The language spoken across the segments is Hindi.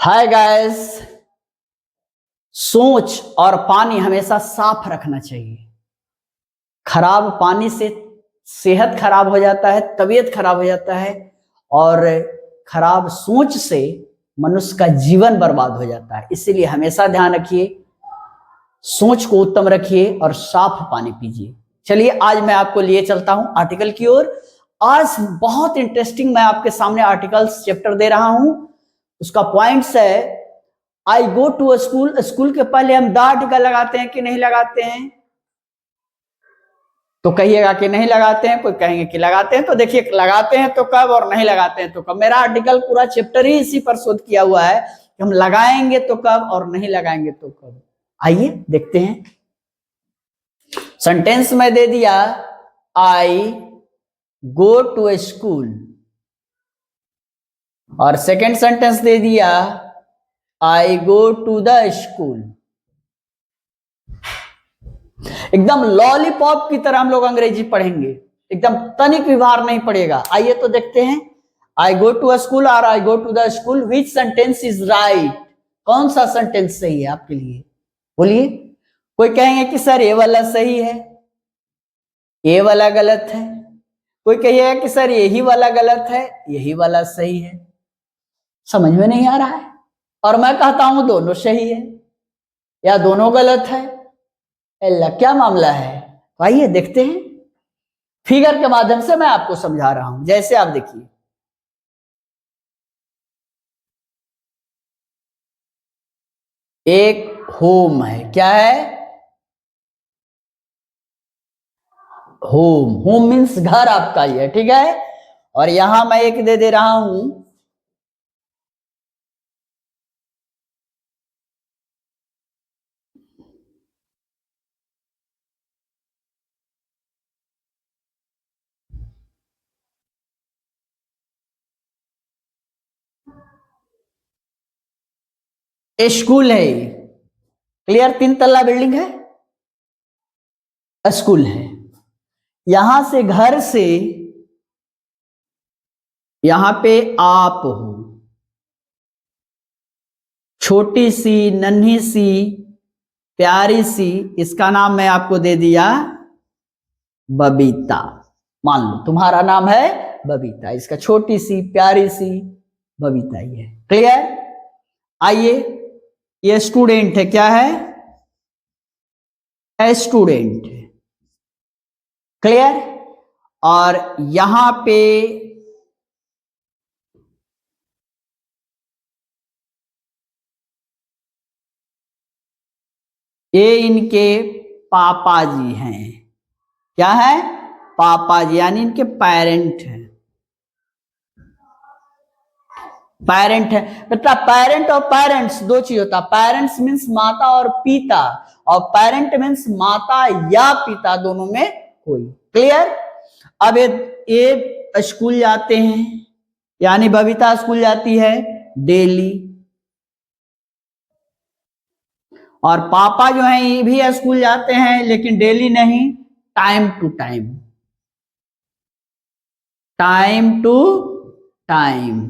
Hi guys. सोच और पानी हमेशा साफ रखना चाहिए। खराब पानी से सेहत खराब हो जाता है, तबीयत खराब हो जाता है और खराब सोच से मनुष्य का जीवन बर्बाद हो जाता है। इसीलिए हमेशा ध्यान रखिए, सोच को उत्तम रखिए और साफ पानी पीजिए। चलिए आज मैं आपको लिए चलता हूं आर्टिकल की ओर। आज बहुत इंटरेस्टिंग मैं आपके सामने आर्टिकल्स चैप्टर दे रहा हूं। उसका पॉइंट्स है आई गो टू स्कूल। स्कूल के पहले हम द आर्टिकल लगाते हैं कि नहीं लगाते हैं? तो कहिएगा कि नहीं लगाते हैं, कोई कहेंगे कि लगाते हैं। तो देखिए, लगाते हैं तो कब और नहीं लगाते हैं तो कब। मेरा आर्टिकल पूरा चैप्टर ही इसी पर शोध किया हुआ है कि हम लगाएंगे तो कब और नहीं लगाएंगे तो कब। आइए देखते हैं। सेंटेंस में दे दिया आई गो टू स्कूल और सेकेंड सेंटेंस दे दिया आई गो टू द स्कूल। एकदम लॉलीपॉप की तरह हम लोग अंग्रेजी पढ़ेंगे, एकदम तनिक भी भार नहीं पड़ेगा। आइए तो देखते हैं। आई गो टू स्कूल और I go to the school, which sentence is right? कौन सा सेंटेंस सही है आपके लिए? बोलिए। कोई कहेंगे कि सर ये वाला सही है, ये वाला गलत है। कोई कहिएगा कि सर यही वाला गलत है, यही वाला सही है। समझ में नहीं आ रहा है। और मैं कहता हूं दोनों सही है या दोनों गलत है। अल्लाह, क्या मामला है? तो आइए देखते हैं। फिगर के माध्यम से मैं आपको समझा रहा हूं। जैसे आप देखिए, एक होम है। क्या है? होम। होम मीन्स घर आपका ही है, ठीक है। और यहां मैं एक दे रहा हूं स्कूल है। क्लियर? 3 तल्ला बिल्डिंग है, स्कूल है। यहां से घर से यहां पे आप हो, छोटी सी नन्ही सी प्यारी सी, इसका नाम मैं आपको दे दिया बबीता। मान लो तुम्हारा नाम है बबीता, इसका छोटी सी प्यारी सी बबीता ही है। क्लियर? आइए, ये स्टूडेंट है। क्या है? स्टूडेंट। क्लियर? और यहां पे ये इनके पापा जी हैं। क्या है? पापा जी, यानी इनके पेरेंट हैं। पेरेंट है बेटा। पेरेंट और पेरेंट्स दो चीज होता है। पेरेंट्स मीन्स माता और पिता, और पेरेंट मीन्स माता या पिता, दोनों में कोई। क्लियर? अब ये स्कूल जाते हैं, यानी बबीता स्कूल जाती है डेली, और पापा जो है ये भी स्कूल जाते हैं लेकिन डेली नहीं, time to time. Time to time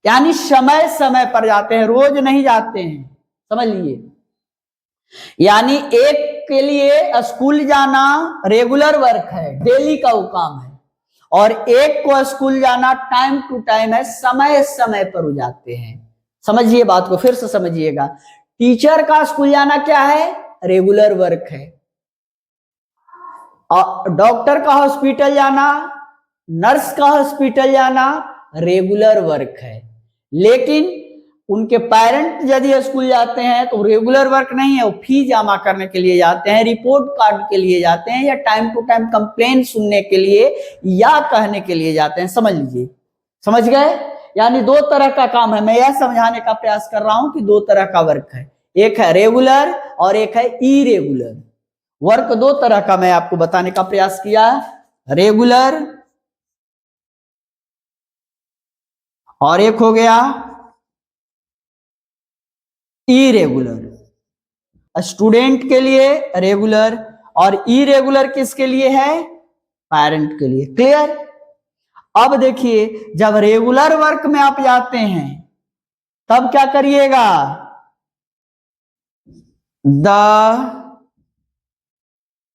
यानी समय समय पर जाते हैं, रोज नहीं जाते हैं। समझ लीजिए, यानी एक के लिए स्कूल जाना रेगुलर वर्क है, डेली का वो काम है, और एक को स्कूल जाना टाइम टू टाइम है, समय समय पर हो जाते हैं। समझिए बात को, फिर से समझिएगा। टीचर का स्कूल जाना क्या है? रेगुलर वर्क है। और डॉक्टर का हॉस्पिटल जाना, नर्स का हॉस्पिटल जाना रेगुलर वर्क है। लेकिन उनके पेरेंट यदि स्कूल जाते हैं तो रेगुलर वर्क नहीं है, वो फी जमा करने के लिए जाते हैं, रिपोर्ट कार्ड के लिए जाते हैं, या टाइम टू टाइम कंप्लेन सुनने के लिए या कहने के लिए जाते हैं। समझ लीजिए। समझ गए? यानी दो तरह का काम है। मैं यह समझाने का प्रयास कर रहा हूं कि दो तरह का वर्क है, एक है रेगुलर और एक है इरेगुलर। वर्क दो तरह का मैं आपको बताने का प्रयास किया, रेगुलर और एक हो गया इरेगुलर। स्टूडेंट के लिए रेगुलर और इरेगुलर किसके लिए है? पेरेंट के लिए। क्लियर? अब देखिए, जब रेगुलर वर्क में आप जाते हैं तब क्या करिएगा, the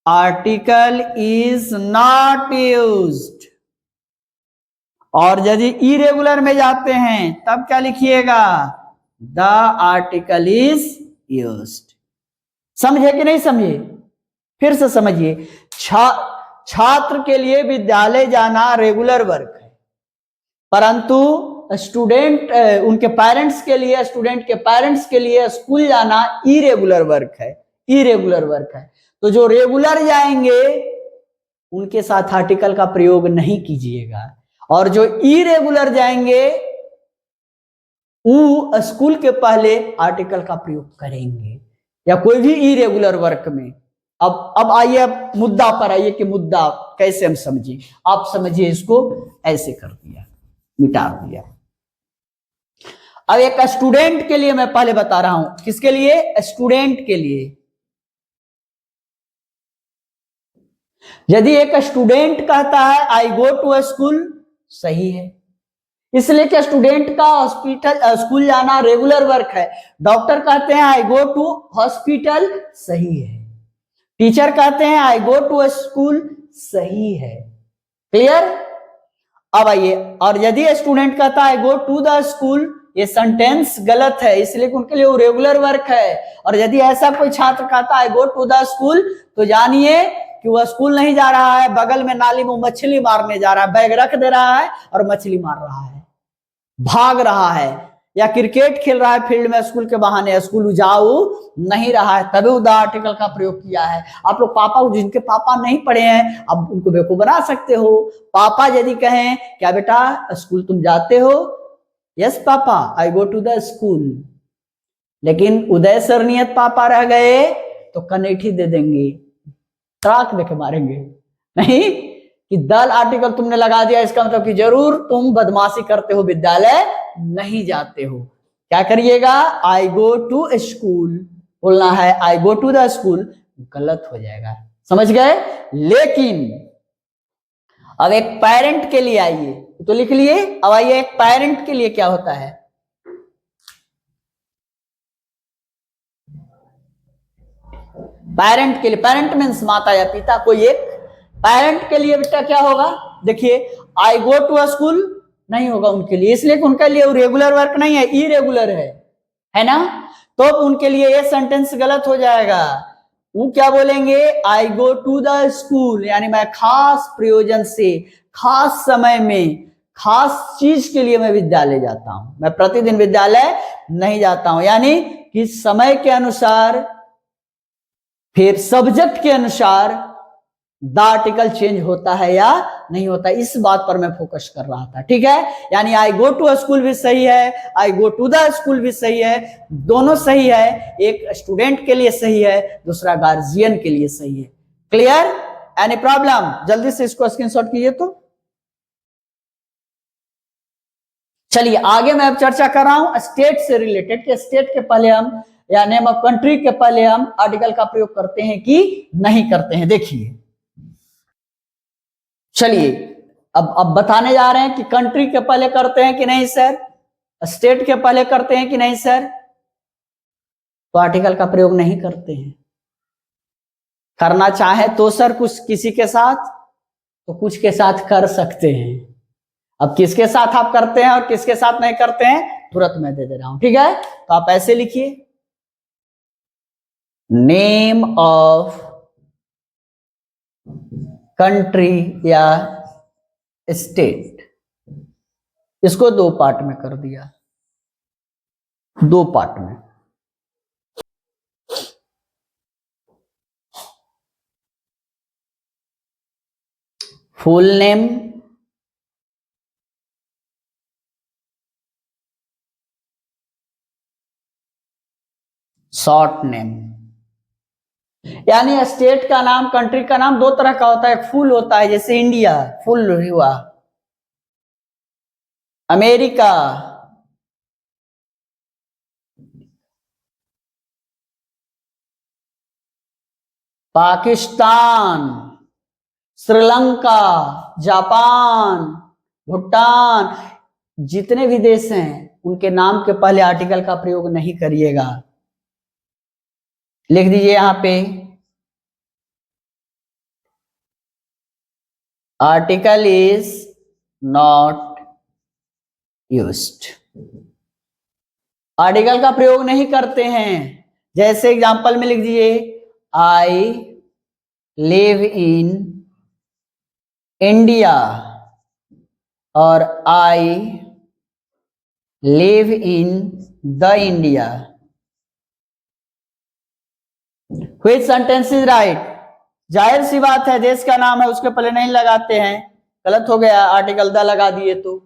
article is not used. और यदि इरेगुलर में जाते हैं तब क्या लिखिएगा, द आर्टिकल इज यूज्ड। समझे कि नहीं समझे, फिर से समझिए। छात्र के लिए विद्यालय जाना रेगुलर वर्क है, परंतु स्टूडेंट उनके पेरेंट्स के लिए, स्टूडेंट के पेरेंट्स के लिए स्कूल जाना इरेगुलर वर्क है, इरेगुलर वर्क है। तो जो रेगुलर जाएंगे उनके साथ आर्टिकल का प्रयोग नहीं कीजिएगा, और जो इरेगुलर जाएंगे वो स्कूल के पहले आर्टिकल का प्रयोग करेंगे, या कोई भी इरेगुलर वर्क में। अब आइए, अब मुद्दा पर आइए कि मुद्दा कैसे हम समझे। आप समझिए, इसको ऐसे कर दिया, मिटा दिया। अब एक स्टूडेंट के लिए मैं पहले बता रहा हूं, किसके लिए, स्टूडेंट के लिए। यदि एक स्टूडेंट कहता है आई गो टू स्कूल, सही है, इसलिए कि स्टूडेंट का हॉस्पिटल स्कूल जाना रेगुलर वर्क है। डॉक्टर कहते हैं आई गो टू हॉस्पिटल, सही है। टीचर कहते हैं आई गो टू स्कूल, सही है। क्लियर। अब आइए, और यदि स्टूडेंट कहता है आई गो टू द स्कूल, ये सेंटेंस गलत है, इसलिए उनके लिए वो रेगुलर वर्क है। और यदि ऐसा कोई छात्र कहता है आई गो टू द स्कूल, तो जानिए कि वह स्कूल नहीं जा रहा है, बगल में नाली में मछली मारने जा रहा है, बैग रख दे रहा है और मछली मार रहा है, भाग रहा है, या क्रिकेट खेल रहा है फील्ड में स्कूल के बहाने, स्कूल जाओ नहीं रहा है, तभी द आर्टिकल का प्रयोग किया है। आप लोग पापा, जिनके पापा नहीं पढ़े हैं, अब उनको बेवकूफ बना सकते हो। पापा यदि कहें क्या बेटा स्कूल तुम जाते हो, yes papa I go to the school, लेकिन उदय सर नियत पापा रह गए तो कनेठी दे देंगे, ट्राक देके मारेंगे। नहीं कि दल आर्टिकल तुमने लगा दिया, इसका मतलब कि जरूर तुम बदमाशी करते हो, विद्यालय नहीं जाते हो। क्या करिएगा, आई गो टू स्कूल बोलना है, आई गो टू द स्कूल गलत हो जाएगा, समझ गए। लेकिन अब एक पेरेंट के लिए आइए, तो लिख लिए। अब आइए, एक पेरेंट के लिए क्या होता है, पेरेंट के लिए, पेरेंट मीन्स माता या पिता, कोई एक। पेरेंट के लिए बेटा क्या होगा, देखिए आई गो टू स्कूल नहीं होगा उनके लिए, इसलिए कि उनके लिए रेगुलर वर्क नहीं है, इरेगुलर है ना। तो उनके लिए ये सेंटेंस गलत हो जाएगा। वो क्या बोलेंगे, आई गो टू द स्कूल, यानी मैं खास प्रयोजन से, खास समय में, खास चीज के लिए मैं विद्यालय जाता हूं, मैं प्रतिदिन विद्यालय नहीं जाता हूं। यानी कि समय के अनुसार, फिर सब्जेक्ट के अनुसार द आर्टिकल चेंज होता है या नहीं होता, इस बात पर मैं फोकस कर रहा था। ठीक है, यानी आई गो टू स्कूल भी सही है, आई गो टू द स्कूल भी सही है, दोनों सही है। एक स्टूडेंट के लिए सही है, दूसरा गार्जियन के लिए सही है। क्लियर, एनी प्रॉब्लम, जल्दी से इसको स्क्रीनशॉट कीजिए। तो चलिए आगे मैं अब चर्चा कर रहा हूं स्टेट से रिलेटेड, कि स्टेट के पहले हम, या नेम ऑफ कंट्री के पहले हम आर्टिकल का प्रयोग करते हैं कि नहीं करते हैं। देखिए, चलिए अब बताने जा रहे हैं कि कंट्री के पहले करते हैं कि नहीं सर, स्टेट के पहले करते हैं कि नहीं सर, तो आर्टिकल का प्रयोग नहीं करते हैं। करना चाहे तो सर कुछ किसी के साथ, तो कुछ के साथ कर सकते हैं। अब किसके साथ आप करते हैं और किसके साथ नहीं करते हैं, तुरंत मैं दे रहा हूं। ठीक है, तो आप ऐसे लिखिए, नेम ऑफ कंट्री या स्टेट, इसको दो पार्ट में कर दिया, दो पार्ट में। Full name, short name. यानी स्टेट का नाम, कंट्री का नाम दो तरह का होता है, एक फुल होता है, जैसे इंडिया फुल हुआ, अमेरिका, पाकिस्तान, श्रीलंका, जापान, भूटान, जितने भी देश हैं उनके नाम के पहले आर्टिकल का प्रयोग नहीं करिएगा। लिख दीजिए यहां पे article is not used. Article का प्रयोग नहीं करते हैं। जैसे एग्जांपल में लिख दीजिए आई लिव इन इंडिया और I live in the India. Which sentence is right? जाहिर सी बात है, देश का नाम है उसके पहले नहीं लगाते हैं, गलत हो गया, आर्टिकल द लगा दिए तो।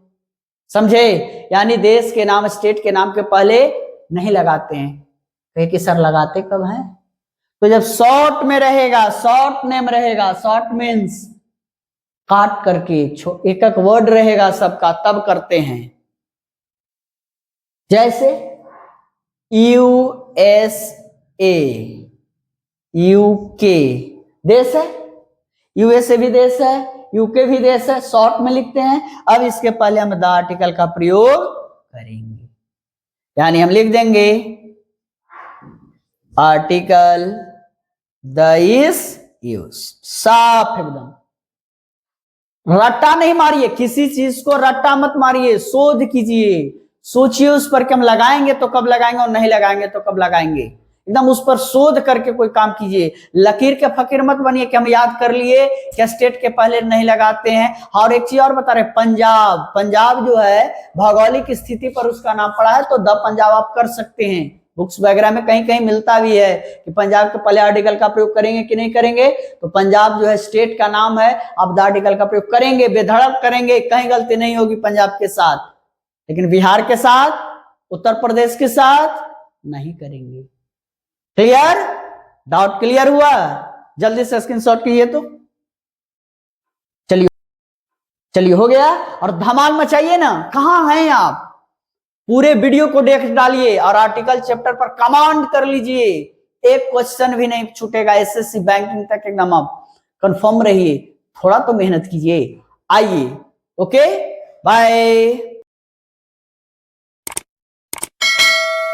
समझे? यानी देश के नाम, स्टेट के नाम के पहले नहीं लगाते हैं। कहे कि सर लगाते कब हैं? तो जब शॉर्ट में रहेगा, शॉर्ट नेम रहेगा, शॉर्ट मीन्स काट करके एक एक वर्ड रहेगा सबका, तब करते हैं। जैसे USA, UK देश है, USA भी देश है, UK भी देश है, शॉर्ट में लिखते हैं। अब इसके पहले हम द आर्टिकल का प्रयोग करेंगे, यानी हम लिख देंगे आर्टिकल द इज यूज्ड। साफ एकदम, रट्टा नहीं मारिए, किसी चीज को रट्टा मत मारिए, शोध कीजिए, सोचिए उस पर कि हम लगाएंगे तो कब लगाएंगे और नहीं लगाएंगे तो कब लगाएंगे। एकदम उस पर शोध करके कोई काम कीजिए। लकीर के फकीर मत बनिए कि हम याद कर लिए कि स्टेट के पहले नहीं लगाते हैं। और एक चीज और बता रहे, पंजाब, पंजाब जो है भौगोलिक स्थिति पर उसका नाम पड़ा है, तो द पंजाब आप कर सकते हैं। बुक्स वगैरह में कहीं कहीं मिलता भी है कि पंजाब के पहले आर्टिकल का प्रयोग करेंगे कि नहीं करेंगे। तो पंजाब जो है स्टेट का नाम है, आप द आर्टिकल का प्रयोग करेंगे, बेधड़क करेंगे, कहीं गलती नहीं होगी पंजाब के साथ। लेकिन बिहार के साथ, उत्तर प्रदेश के साथ नहीं करेंगे। क्लियर? डाउट क्लियर हुआ? जल्दी से स्क्रीनशॉट कीजिए तो। चलिए चलिए हो गया। और धमाल मचाइए ना, कहां हैं आप? पूरे वीडियो को देख डालिए और आर्टिकल चैप्टर पर कमांड कर लीजिए, एक क्वेश्चन भी नहीं छूटेगा। एसएससी बैंकिंग तक एकदम आप कंफर्म रहिए, थोड़ा तो मेहनत कीजिए। आइए, ओके, बाय।